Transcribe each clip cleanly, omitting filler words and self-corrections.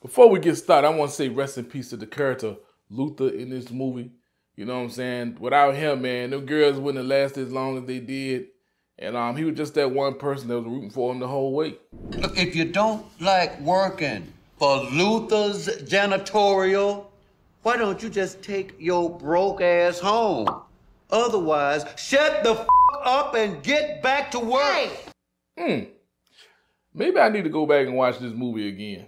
Before we get started, I want to say rest in peace to the character Luther in this movie. You know what I'm saying? Without him, man, them girls wouldn't have lasted as long as they did. And he was just that one person that was rooting for him the whole way. Look, if you don't like working for Luther's janitorial, why don't you just take your broke ass home? Otherwise, shut the f up and get back to work. Maybe I need to go back and watch this movie again.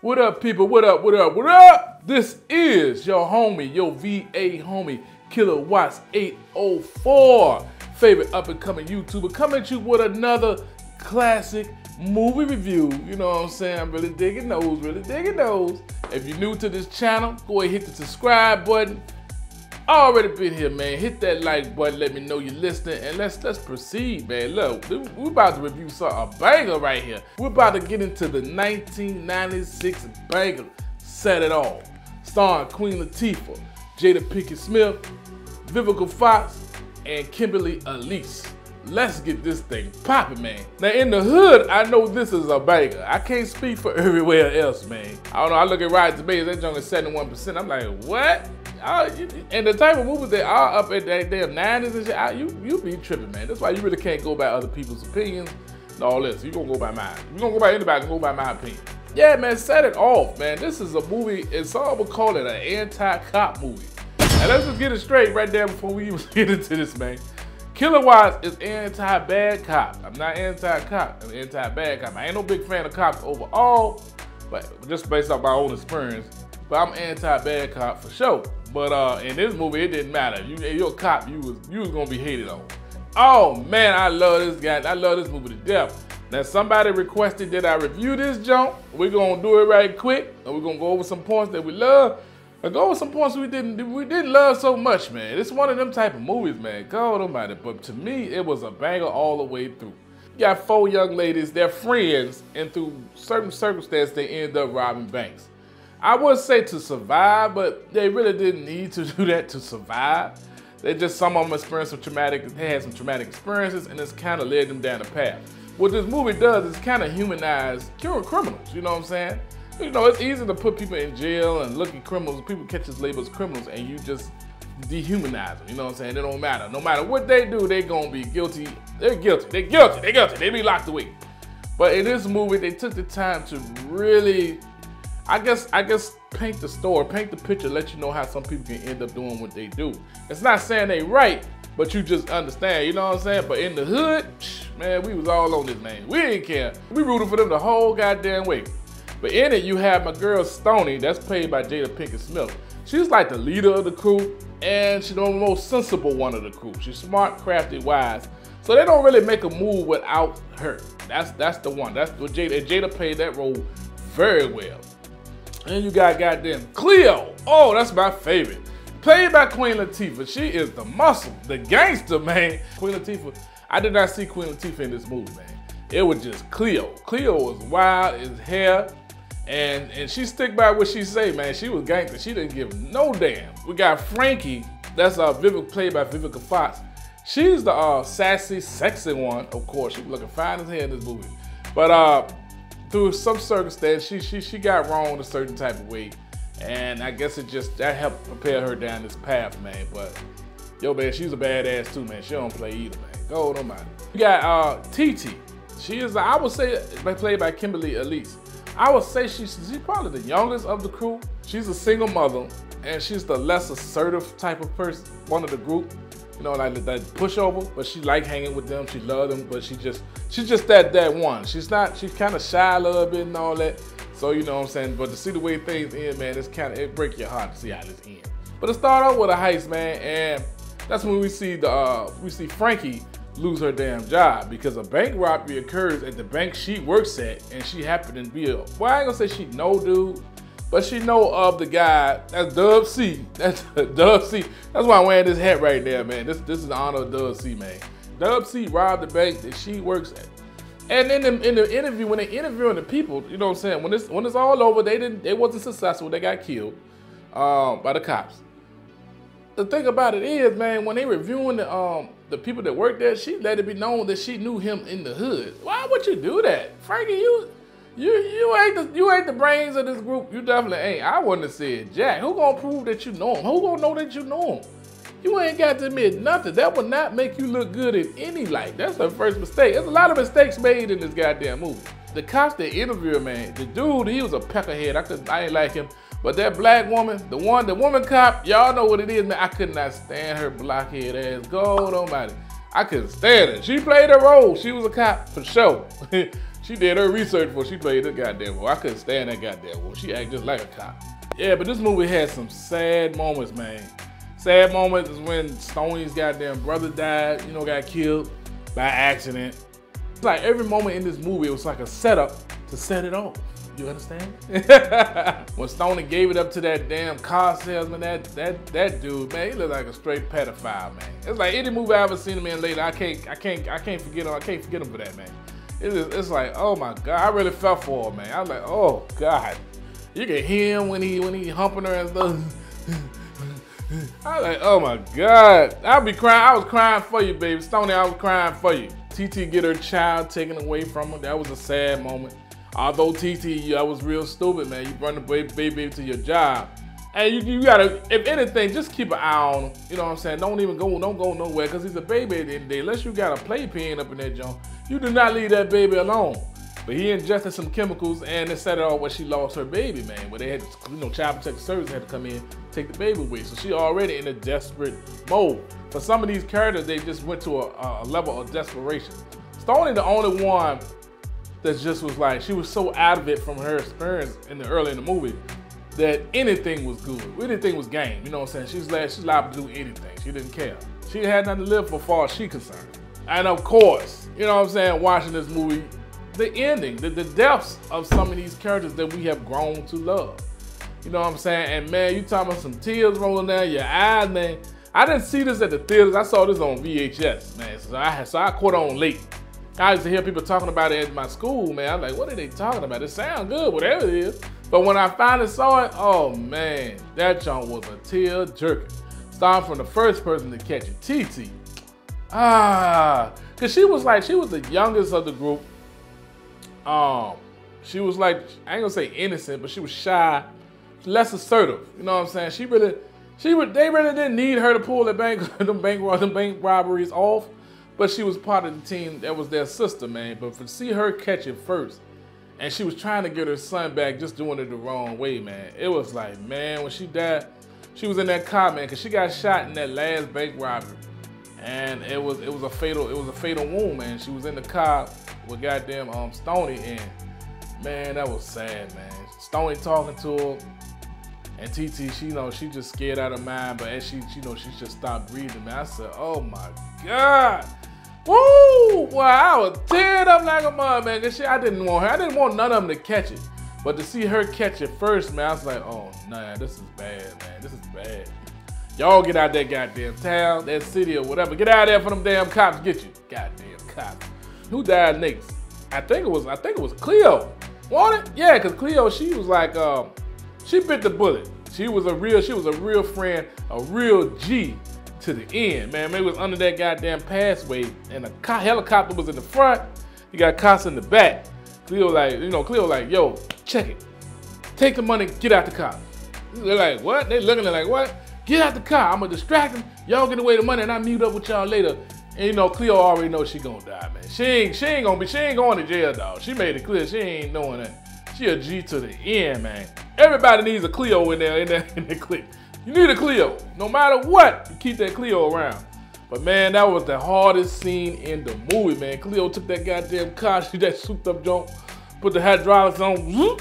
What up, people? What up, what up, what up? This is your homie, your VA homie, Killer Watts 804. Favorite up-and-coming YouTuber, coming at you with another classic movie review. You know what I'm saying? I'm really digging those, really digging those. If you're new to this channel, go ahead and hit the subscribe button. Already been here, man. Hit that like button, let me know you're listening, and let's proceed, man. Look, we're about to review a banger right here. We're about to get into the 1996 banger, Set It Off, starring Queen Latifah, Jada Pinkett Smith, Vivica Fox, and Kimberly Elise. Let's get this thing popping, man. Now, in the hood, I know this is a banger. I can't speak for everywhere else, man. I don't know, I look at Rotten Tomatoes, that junk is 71%. I'm like, what? And the type of movies that are up at that damn 90s and shit, you be tripping, man. That's why you really can't go by other people's opinions and all this. You gonna go by mine. You gonna go by anybody, go by my opinion. Yeah, man, Set It Off, man. This is a movie, some would call it an anti-cop movie. And let's just get it straight right there before we even get into this, man. Killer Watts is anti-bad cop. I'm not anti-cop, I'm anti-bad cop. I ain't no big fan of cops overall, but just based off my own experience. But I'm anti-bad cop for sure. But in this movie, it didn't matter. You're a cop, you was gonna be hated on. Oh man, I love this guy. I love this movie to death. Now somebody requested that I review this junk. We're gonna do it right quick, and we're gonna go over some points that we love, and go over some points we didn't love so much, man. It's one of them type of movies, man. God almighty. But to me, it was a banger all the way through. You got four young ladies, they're friends, and through certain circumstances, they end up robbing banks. I would say to survive, but they really didn't need to do that to survive. Some of them experienced they had some traumatic experiences, and it's kind of led them down the path. What this movie does is kind of humanize criminals, you know what I'm saying? You know, it's easy to put people in jail and look at criminals, people catch us labeled as criminals, and you just dehumanize them, you know what I'm saying? It don't matter. No matter what they do, they're gonna be guilty. They're guilty, they're guilty, they're guilty, they be locked away. But in this movie, they took the time to really, I guess paint the story, paint the picture, let you know how some people can end up doing what they do. It's not saying they right, but you just understand, you know what I'm saying? But in the hood, man, we was all on this, man. We didn't care. We rooted for them the whole goddamn way. But in it, you have my girl Stoney, that's played by Jada Pinkett Smith. She's like the leader of the crew, and she's the most sensible one of the crew. She's smart, crafty, wise. So they don't really make a move without her. That's the one. That's what Jada played that role very well. And you got goddamn Cleo. Oh, that's my favorite. Played by Queen Latifah. She is the muscle, the gangster, man. Queen Latifah, I did not see Queen Latifah in this movie, man. It was just Cleo. Cleo was wild as hell, and she stick by what she say, man. She was gangster. She didn't give no damn. We got Frankie. That's played by Vivica Fox. She's the sassy, sexy one, of course. She was looking fine as hell in this movie. But through some circumstance, she got wrong a certain type of way, and I guess that helped prepare her down this path, man. But yo, man, she's a badass too, man. She don't play either, man. Go on, man. You got TT. She is, I would say, played by Kimberly Elise. I would say she's probably the youngest of the crew. She's a single mother, and she's the less assertive type of person, one of the group. You know, like that pushover, but she like hanging with them. She love them, but she's just that one. She's kind of shy a little bit and all that. So you know what I'm saying. But to see the way things end, man, it break your heart to see how this ends. But it start off with a heist, man, and that's when we see Frankie lose her damn job because a bank robbery occurs at the bank she works at, and she happened to be I ain't gonna say she know dude, but she know of the guy. That's Dub C. That's Dub C. That's why I'm wearing this hat right there, man. This is the honor of Dub C, man. Dub C robbed the bank that she works at. And in the interview, when they interviewing the people, you know what I'm saying, when it's all over, they wasn't successful, they got killed by the cops. The thing about it is, man, when they reviewing the people that work there, she let it be known that she knew him in the hood. Why would you do that? Frankie, you ain't the brains of this group. You definitely ain't. I wouldn't have said Jack. Who gonna prove that you know him? Who gonna know that you know him? You ain't got to admit nothing. That would not make you look good in any light. That's her first mistake. There's a lot of mistakes made in this goddamn movie. The cops that interviewed, man, the dude, he was a peckerhead. I ain't like him. But that black woman, the woman cop, y'all know what it is, man. I could not stand her blockhead ass. God almighty. I couldn't stand it. She played her role. She was a cop for sure. She did her research before she played the goddamn role. I couldn't stand that goddamn role. She acted just like a cop. Yeah, but this movie had some sad moments, man. Sad moments is when Stoney's goddamn brother died, you know, got killed by accident. It's like every moment in this movie, it was like a setup to set it off. You understand? When Stoney gave it up to that damn car salesman, that dude, man, he looked like a straight pedophile, man. It's like any movie I ever seen him in later, I can't forget him. I can't forget him for that, man. It's like, oh my God, I really felt for him, man. I was like, oh God. You can hear him when he humping her and stuff. I was like, oh my God. I'd be crying. I was crying for you, baby. Stoney, I was crying for you. TT get her child taken away from her. That was a sad moment. Although TT, I was real stupid, man. You bring the baby to your job. And you gotta, if anything, just keep an eye on him. You know what I'm saying? Don't go nowhere, because he's a baby at the end of the day. Unless you got a playpen up in that joint, you do not leave that baby alone. But he ingested some chemicals, and it set it off where she lost her baby, man. Where they had, Child Protective Service had to come in, take the baby away. So she already in a desperate mode. For some of these characters, they just went to a level of desperation. Stoney, the only one that just was like, she was so out of it from her experience early in the movie that anything was good. Anything was game, you know what I'm saying? She's liable to do anything. She didn't care. She had nothing to live for, far as she concerned. And of course, you know what I'm saying, watching this movie, the ending, the depths of some of these characters that we have grown to love. You know what I'm saying? And man, you talking about some tears rolling down your eyes, man. I didn't see this at the theaters. I saw this on VHS, man. So I caught on late. I used to hear people talking about it at my school, man. I'm like, what are they talking about? It sounds good, whatever it is. But when I finally saw it, oh man, that junk was a tear jerker. Starting from the first person to catch it, TT. Cause she was the youngest of the group. She was like, I ain't gonna say innocent, but she was shy, less assertive. You know what I'm saying? They really didn't need her to pull the bank robberies off. But she was part of the team that was their sister, man. But to see her catch it first, and she was trying to get her son back, just doing it the wrong way, man. It was like, man, when she died, she was in that car, man, because she got shot in that last bank robbery, and it was a fatal wound, man. She was in the car with goddamn Stoney, and man, that was sad, man. Stoney talking to her, and TT, she just scared out of her mind, but as she just stopped breathing, man. I said, oh my God. Woo! Well, I was teared up like a mother, man. Cause I didn't want her. I didn't want none of them to catch it. But to see her catch it first, man, I was like, oh, nah, this is bad, man. This is bad. Y'all get out that goddamn town, that city or whatever. Get out of there for them damn cops to get you. Goddamn cops. Who died next? I think it was Cleo. Wasn't it? Yeah, cause Cleo, she was like, she bit the bullet. She was a real friend, a real G to the end, man. Maybe it was under that goddamn passway, and a helicopter was in the front. You got cops in the back. Cleo like, yo, check it. Take the money, get out the car. They're like, what? They looking at like, what? Get out the car. I'm gonna distract them. Y'all get away the money, and I meet up with y'all later. And Cleo already knows she gonna die, man. She ain't going to jail, dog. She made it clear she ain't knowing that. She a G to the end, man. Everybody needs a Cleo in their clique. You need a Cleo. No matter what, you keep that Cleo around. But man, that was the hardest scene in the movie, man. Cleo took that goddamn car, that souped up junk, put the hydraulics on, whoop.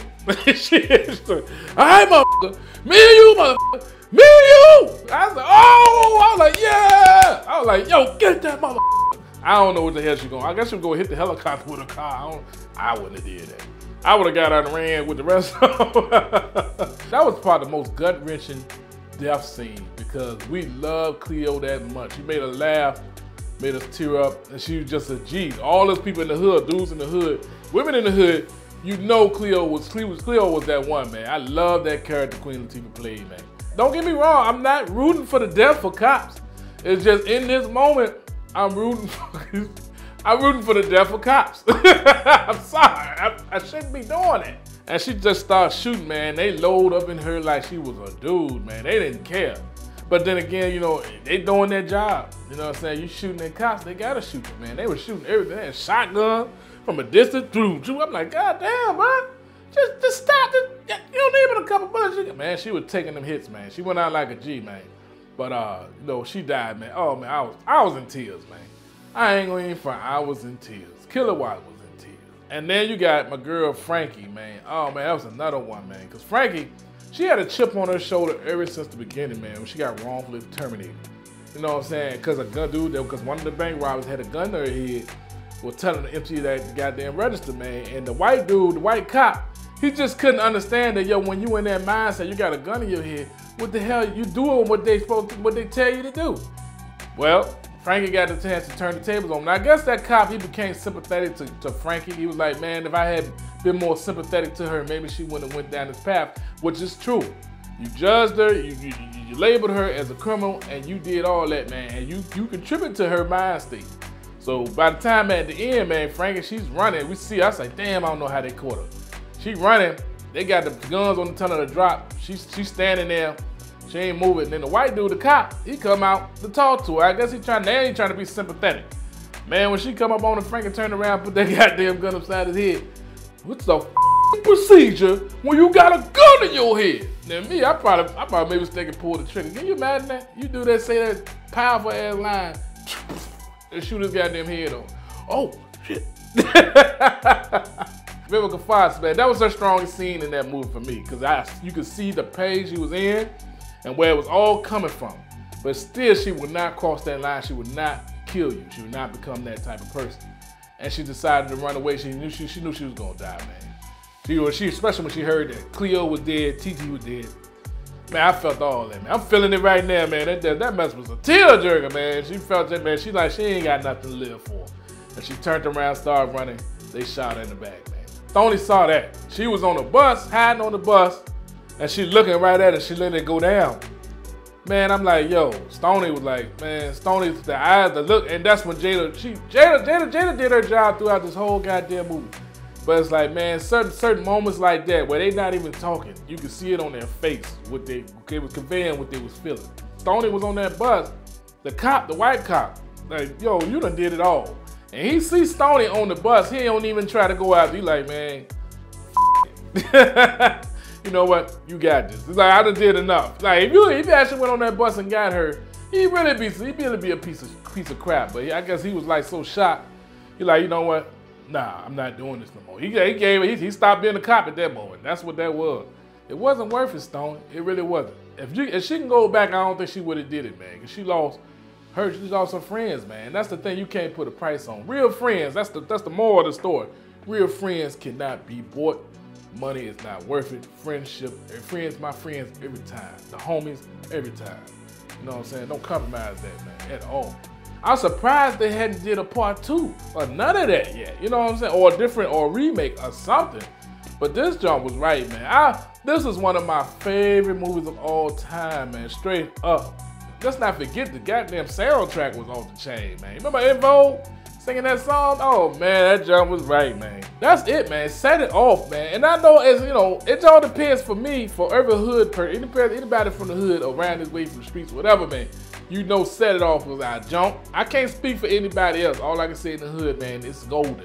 Shit. All right, motherfucker. Me and you, motherfucker. Me and you. I was like, yeah. I was like, yo, get that motherfucker. I don't know what the hell she going. I guess she'll go hit the helicopter with a car. I wouldn't have did that. I would have got out and ran with the rest of them. That was probably the most gut-wrenching death scene because we love Cleo that much. She made her laugh made us tear up, and she was just a G. All those people in the hood, dudes in the hood, women in the hood, you know Cleo was that one, man. I love that character Queen Latifah played, man. Don't get me wrong, I'm not rooting for the death for cops. It's just in this moment, I'm rooting for the death of cops. I'm sorry, I shouldn't be doing it. And she just started shooting, man. They load up in her like she was a dude, man. They didn't care. But then again, you know, they doing their job. You know what I'm saying? You shooting at cops, they gotta shoot them, man. They were shooting everything. They had shotgun from a distance through. I'm like, God damn, bro. Just stop. You don't need but a couple bullets. Man, she was taking them hits, man. She went out like a G, man. But you know, she died, man. Oh man, I was in tears, man. I ain't gonna even front. I was in tears. Killer White was in tears. And then you got my girl Frankie, man. Oh man, that was another one, man. Cause Frankie, she had a chip on her shoulder ever since the beginning, man, when she got wrongfully terminated. You know what I'm saying? Cause because one of the bank robbers had a gun to her head, was telling her to empty that goddamn register, man. And the white dude, the white cop, he just couldn't understand that, yo, when you in that mindset, you got a gun in your head, what the hell you doing what they tell you to do? Well, Frankie got the chance to turn the tables on him. I guess that cop, he became sympathetic to Frankie. He was like, man, if I had been more sympathetic to her, maybe she wouldn't have went down this path, which is true. You judged her, you labeled her as a criminal, and you did all that, man, and you contributed to her mind state. So by the time at the end, man, Frankie, she's running. We see, I was like, damn, I don't know how they caught her. She running, they got the guns on the ton of the drop. She's standing there, she ain't moving. And then the white dude, the cop, he come out to talk to her. I guess he trying to be sympathetic. Man, when she come up on the Frankie, turn around, put that goddamn gun upside his head. What's the procedure when you got a gun in your head? Now me, I probably maybe stick and pull the trigger. Can you imagine that? You do that, say that powerful ass line, and shoot his goddamn head on. Oh, shit. Vivica Fox, man, that was her strongest scene in that movie for me, because you could see the page she was in and where it was all coming from. But still, she would not cross that line. She would not kill you. She would not become that type of person. And she decided to run away. She knew she was gonna die, man. Especially when she heard that Cleo was dead, TT was dead. Man, I felt all that, man. I'm feeling it right now, man. That mess was a tearjerker, man. She felt that, man. She ain't got nothing to live for. And she turned around, started running. They shot her in the back, man. Stoney saw that. She was on the bus, hiding on the bus, and she looking right at it. She let it go down. Man, I'm like, yo, Stoney was like, man, Stoney's the eyes, the look, and that's when Jada did her job throughout this whole goddamn movie. But it's like, man, certain moments like that where they not even talking, you can see it on their face, what they was conveying, what they was feeling. Stoney was on that bus, the cop, the white cop, like, yo, you done did it all. And he sees Stoney on the bus, he don't even try to go out. He like, man, you know what? You got this. It's like, I done did enough. Like, if you actually went on that bus and got her, he'd really be a piece of crap. But I guess he was like so shocked. He like, you know what? Nah, I'm not doing this no more. He stopped being a cop at that moment. That's what that was. It wasn't worth it, Stoney. It really wasn't. If she can go back, I don't think she would have did it, man. Cause she lost her friends, man. That's the thing, you can't put a price on. Real friends, that's the moral of the story. Real friends cannot be bought. Money is not worth it. Friendship, my friends every time. The homies, every time. You know what I'm saying? Don't compromise that, man, at all. I'm surprised they hadn't did a part 2 or none of that yet. You know what I'm saying? Or a different, or a remake or something. But this jump was right, man. This is one of my favorite movies of all time, man. Straight up. Let's not forget the goddamn soundtrack was off the chain, man. Remember Invo singing that song? Oh man, that jump was right, man. That's it, man. Set it off, man. And I know, as you know, it all depends for me, for every hood person, anybody from the hood around this way from the streets, whatever, man. You know, set it off was our jump. I can't speak for anybody else. All I can say in the hood, man, it's golden.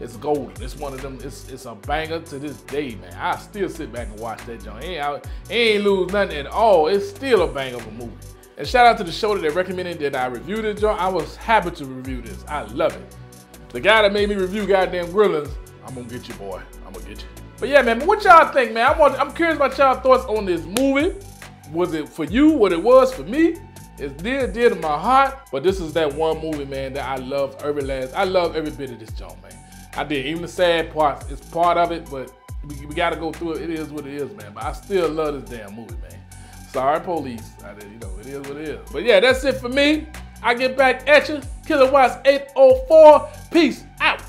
It's golden. It's one of them. It's a banger to this day, man. I still sit back and watch that jump. Ain't lose nothing at all. It's still a bang of a movie. And shout out to the show that they recommended that I review this joint. I was happy to review this. I love it. The guy that made me review goddamn Grillins, I'm gonna get you, boy. I'm gonna get you. But yeah, man, what y'all think, man? I'm curious about y'all thoughts on this movie. Was it for you what it was for me? It's dear to my heart. But this is that one movie, man, that I love I love every bit of this joint, man. I did. Even the sad parts, it's part of it, but we gotta go through it. It is what it is, man. But I still love this damn movie, man. Sorry, police. You know, it is what it is. But yeah, that's it for me. I get back at you. Killer Watts 804. Peace out.